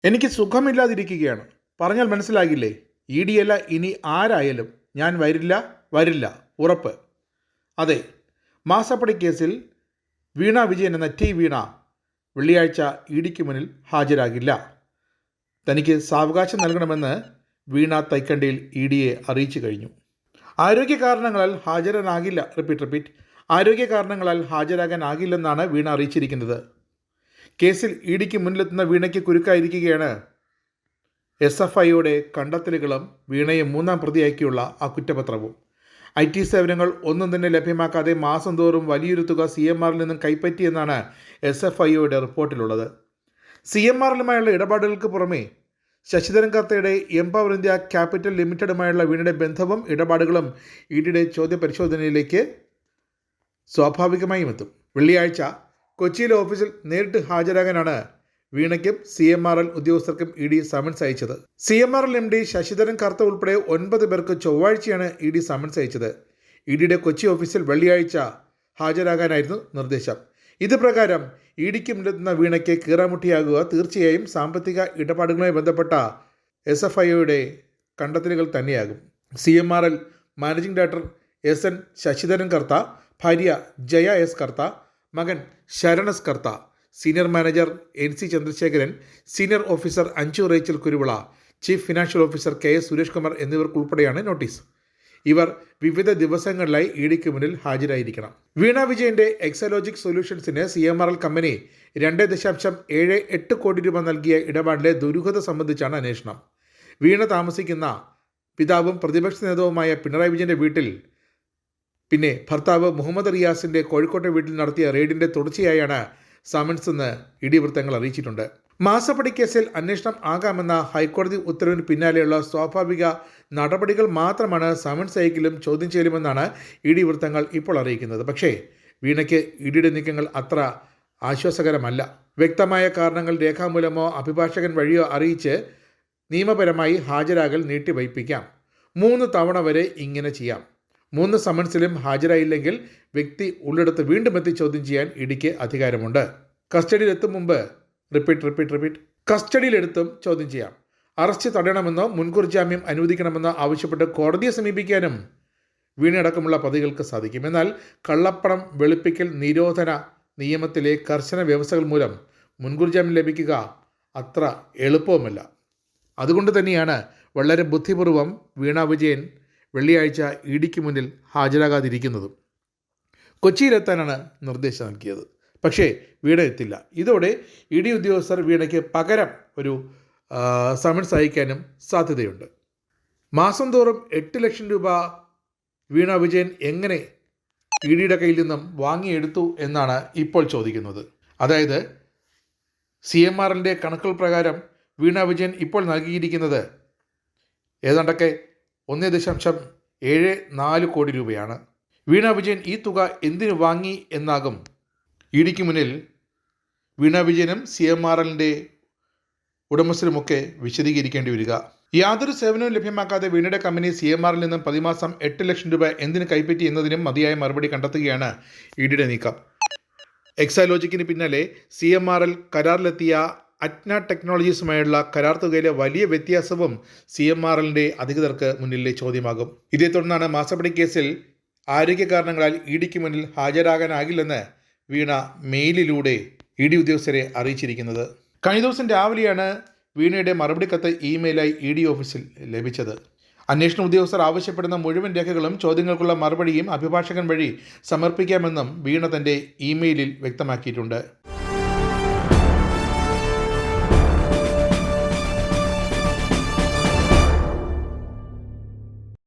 എനിക്ക് സുഖമില്ലാതിരിക്കുകയാണ്. പറഞ്ഞാൽ മനസ്സിലാകില്ലേ? E D അല്ല, ഇനി ആരായാലും ഞാൻ വരില്ല, ഉറപ്പ്. അതെ, മാസപ്പടി കേസിൽ വീണ വിജയൻ എന്ന വീണ വെള്ളിയാഴ്ച ഇ ഡിക്ക് മുന്നിൽ ഹാജരാകില്ല. തനിക്ക് സാവകാശം നൽകണമെന്ന് വീണ തൈക്കണ്ടിയിൽ ഇ ഡിയെ അറിയിച്ചു കഴിഞ്ഞു. ആരോഗ്യ കാരണങ്ങളാൽ ഹാജരാനാകില്ല. റിപ്പീറ്റ്. ആരോഗ്യ കാരണങ്ങളാൽ ഹാജരാകാനാകില്ലെന്നാണ് വീണ അറിയിച്ചിരിക്കുന്നത്. കേസിൽ ഇ ഡിക്ക് മുന്നിലെത്തുന്ന വീണയ്ക്ക് കുരുക്കായിരിക്കുകയാണ് SFIയുടെ കണ്ടെത്തലുകളും വീണയെ മൂന്നാം പ്രതിയാക്കിയുള്ള ആ കുറ്റപത്രവും. IT സേവനങ്ങൾ ഒന്നും തന്നെ ലഭ്യമാക്കാതെ മാസം തോറും വലിയൊരു തുക CMRൽ നിന്നും കൈപ്പറ്റിയെന്നാണ് SFIയുടെ റിപ്പോർട്ടിലുള്ളത്. CMRലുമായുള്ള ഇടപാടുകൾക്ക് പുറമെ ശശിധരൻ കർത്തയുടെ എംപവർ ഇന്ത്യ ക്യാപിറ്റൽ ലിമിറ്റഡുമായുള്ള വീണയുടെ ബന്ധവും ഇടപാടുകളും ഇ ഡിയുടെ ചോദ്യപരിശോധനയിലേക്ക് സ്വാഭാവികമായും എത്തും. വെള്ളിയാഴ്ച കൊച്ചിയിലെ ഓഫീസിൽ നേരിട്ട് ഹാജരാകാനാണ് വീണയ്ക്കും CMRL ഉദ്യോഗസ്ഥർക്കും ഇ ഡി സമൻസ് അയച്ചത്. CMRL MD ശശിധരൻ കർത്ത ഉൾപ്പെടെ 9 പേർക്ക് ചൊവ്വാഴ്ചയാണ് ഇ ഡി സമൻസ് അയച്ചത്. ഇ ഡിയുടെ കൊച്ചി ഓഫീസിൽ വെള്ളിയാഴ്ച ഹാജരാകാനായിരുന്നു നിർദ്ദേശം. ഇത് പ്രകാരം ഇ ഡിക്ക് മുന്നിലെത്തുന്ന വീണയ്ക്ക് കീറാമുട്ടിയാകുക തീർച്ചയായും സാമ്പത്തിക ഇടപാടുകളുമായി ബന്ധപ്പെട്ട SFIയുടെ കണ്ടെത്തലുകൾ തന്നെയാകും. CMRL managing director SN Sasidharan Kartha, ഭാര്യ ജയ S കർത്ത, മകൻ Saranas Kartha, senior manager NC Chandrasekharan, senior officer Anju Rachel Kuruvila, chief financial officer KS Suresh Kumar എന്നിവർക്കുൾപ്പെടെയാണ് നോട്ടീസ്. ഇവർ വിവിധ ദിവസങ്ങളിലായി ഇ ഡിക്ക് മുന്നിൽ ഹാജരായിരിക്കണം. വീണ വിജയന്റെ എക്സലോജിക് സൊല്യൂഷൻസിന് CMRL കമ്പനി 2.78 കോടി രൂപ നൽകിയ ഇടപാടിലെ ദുരൂഹത സംബന്ധിച്ചാണ് അന്വേഷണം. വീണ താമസിക്കുന്ന പിതാവും പ്രതിപക്ഷ നേതാവുമായ പിണറായി വിജയന്റെ വീട്ടിൽ, പിന്നെ ഭർത്താവ് മുഹമ്മദ് റിയാസിന്റെ കോഴിക്കോട്ടെ വീട്ടിൽ നടത്തിയ റെയ്ഡിന്റെ തുടർച്ചയായാണ് സമൻസ് എന്ന് ഇ ഡി വൃത്തങ്ങൾ അറിയിച്ചിട്ടുണ്ട്. മാസപ്പടി കേസിൽ അന്വേഷണം ആകാമെന്ന ഹൈക്കോടതി ഉത്തരവിന് പിന്നാലെയുള്ള സ്വാഭാവിക നടപടികൾ മാത്രമാണ് സമൻസ് അയക്കലും ചോദ്യം ചെയ്യലുമെന്നാണ് ഇ ഡി വൃത്തങ്ങൾ ഇപ്പോൾ അറിയിക്കുന്നത്. പക്ഷേ വീണയ്ക്ക് ഇ ഡിയുടെ നീക്കങ്ങൾ അത്ര ആശ്വാസകരമല്ല. വ്യക്തമായ കാരണങ്ങൾ രേഖാമൂലമോ അഭിഭാഷകൻ വഴിയോ അറിയിച്ച് നിയമപരമായി ഹാജരാകൽ നീട്ടിവയ്പ്പിക്കാം. 3 തവണ വരെ ഇങ്ങനെ ചെയ്യാം. 3 സമൻസിലും ഹാജരായില്ലെങ്കിൽ വ്യക്തി ഉള്ളിടത്ത് വീണ്ടും എത്തി ചോദ്യം ചെയ്യാൻ ഇ ഡിക്ക് അധികാരമുണ്ട്. കസ്റ്റഡിയിലെത്തും മുമ്പ് കസ്റ്റഡിയിലെടുത്തും ചോദ്യം ചെയ്യാം. അറസ്റ്റ് തടയണമെന്നോ മുൻകൂർ ജാമ്യം അനുവദിക്കണമെന്നോ ആവശ്യപ്പെട്ട് കോടതിയെ സമീപിക്കാനും വീണയടക്കമുള്ള പ്രതികൾക്ക് സാധിക്കും. എന്നാൽ കള്ളപ്പണം വെളുപ്പിക്കൽ നിരോധന നിയമത്തിലെ കർശന വ്യവസ്ഥകൾ മൂലം മുൻകൂർ ജാമ്യം ലഭിക്കുക അത്ര എളുപ്പവുമല്ല. അതുകൊണ്ട് തന്നെയാണ് വളരെ ബുദ്ധിപൂർവം വീണ വിജയൻ വെള്ളിയാഴ്ച ഇ ഡിക്ക് മുന്നിൽ ഹാജരാകാതിരിക്കുന്നതും. കൊച്ചിയിലെത്താനാണ് നിർദ്ദേശം നൽകിയത്. പക്ഷേ വീണ എത്തില്ല. ഇതോടെ ഇ ഡി ഉദ്യോഗസ്ഥർ വീണയ്ക്ക് പകരം ഒരു സമൻസ് അയക്കാനും സാധ്യതയുണ്ട്. മാസം തോറും 8 ലക്ഷം രൂപ വീണ വിജയൻ എങ്ങനെ ഇ ഡിയുടെ കയ്യിൽ നിന്നും വാങ്ങിയെടുത്തു എന്നാണ് ഇപ്പോൾ ചോദിക്കുന്നത്. അതായത് CMRLന്റെ കണക്കുകൾ പ്രകാരം വീണ വിജയൻ ഇപ്പോൾ നൽകിയിരിക്കുന്നത് ഏതാണ്ടൊക്കെ 1.74 കോടി രൂപയാണ്. വീണ വിജയൻ ഈ തുക എന്തിനു വാങ്ങി എന്നാകും ഇ ഡിക്ക് മുന്നിൽ വീണ വിജയനും CMRLന്റെ ഉടമസ്ഥരുമൊക്കെ വിശദീകരിക്കേണ്ടി വരിക. യാതൊരു സേവനവും ലഭ്യമാക്കാതെ വീണയുടെ കമ്പനി CMRL നിന്നും പ്രതിമാസം 8 ലക്ഷം രൂപ എന്തിനു കൈപ്പറ്റി എന്നതിനും മതിയായ മറുപടി കണ്ടെത്തുകയാണ് ഇ ഡിയുടെ നീക്കം. എക്സാലോജിക്കിന് പിന്നാലെ CMRL കരാറിലെത്തിയ അറ്റ്ന ടെക്നോളജീസുമായുള്ള കരാർ തുകയിലെ വലിയ വ്യത്യാസവും CMRLന്റെ അധികൃതർക്ക് മുന്നിലെ ചോദ്യമാകും. ഇതേ തുടർന്നാണ് മാസപ്പടി കേസിൽ ആരോഗ്യ കാരണങ്ങളാൽ ഇ ഡിക്ക് മുന്നിൽ ഹാജരാകാനാകില്ലെന്ന് വീണ മെയിലിലൂടെ ഇ ഡി ഉദ്യോഗസ്ഥരെ അറിയിച്ചിരിക്കുന്നത്. കഴിഞ്ഞ ദിവസം രാവിലെയാണ് വീണയുടെ മറുപടി കത്ത് ഇമെയിലായി ഇ ഡി ഓഫീസിൽ ലഭിച്ചത്. അന്വേഷണ ഉദ്യോഗസ്ഥർ ആവശ്യപ്പെടുന്ന മുഴുവൻ രേഖകളും ചോദ്യങ്ങൾക്കുള്ള മറുപടിയും അഭിഭാഷകൻ വഴി സമർപ്പിക്കാമെന്നും വീണ തൻ്റെ ഇമെയിലിൽ വ്യക്തമാക്കിയിട്ടുണ്ട്.